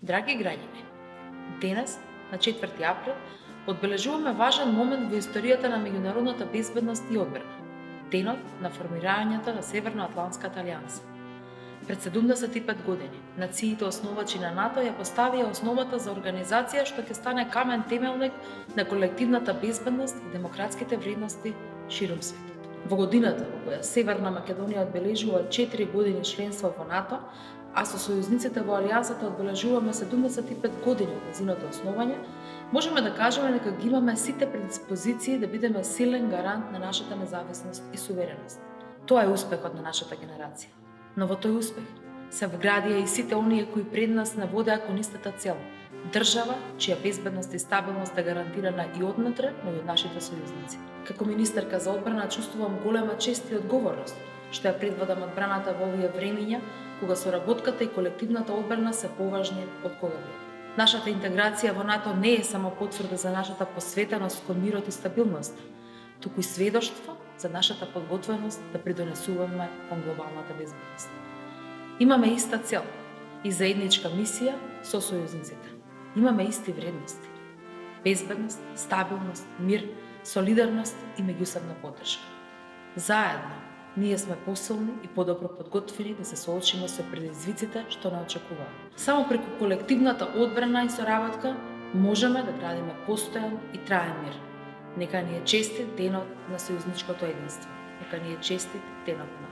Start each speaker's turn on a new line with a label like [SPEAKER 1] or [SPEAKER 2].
[SPEAKER 1] Драги граѓани, денес, на 4 април, одбележуваме важен момент во историјата на меѓународната безбедност и одбрана, денот на формирањето на Северноатлантската алијанса. Пред 75 години, нациите основачи на НАТО ја поставија основата за организација што ќе стане камен темелник на колективната безбедност и демократските вредности ширум светот. Во годината во која Северна Македонија одбележува 4 години членство во НАТО, а со сојузниците во Алијансата одбележуваме 75 години од нејзиното основање, можеме да кажеме дека ги имаме сите предиспозиции да бидеме силен гарант на нашата независност и сувереност. Тоа е успехот на нашата генерација. Но во тој успех се вградија и сите оние кои пред нас не водеа кон истата цел – држава чија безбедност и стабилност е гарантирана и однатре, но и од нашите сојузници. Како министерка за одбрана чувствувам голема чест и одговорност што ја предводам одбраната во овие времиња кога соработката и колективната одбрана се поважни од кога. Нашата интеграција во НАТО не е само потврда за нашата посветеност кон мирот и стабилност, туку и сведоштво за нашата подготвеност да придонесуваме кон глобалната безбедност. Имаме иста цел и заедничка мисија со сојузниците. Имаме исти вредности: безбедност, стабилност, мир, солидарност и меѓусебна поддршка. Заедно ние сме посилни и подобро подготвени да се соочиме со предизвиците што не очекуваат. Само преку колективната одбрана и соработка можеме да градиме постојан и траен мир. Нека ни е честит денот на сојузничкото единство. Нека ни е честит денот на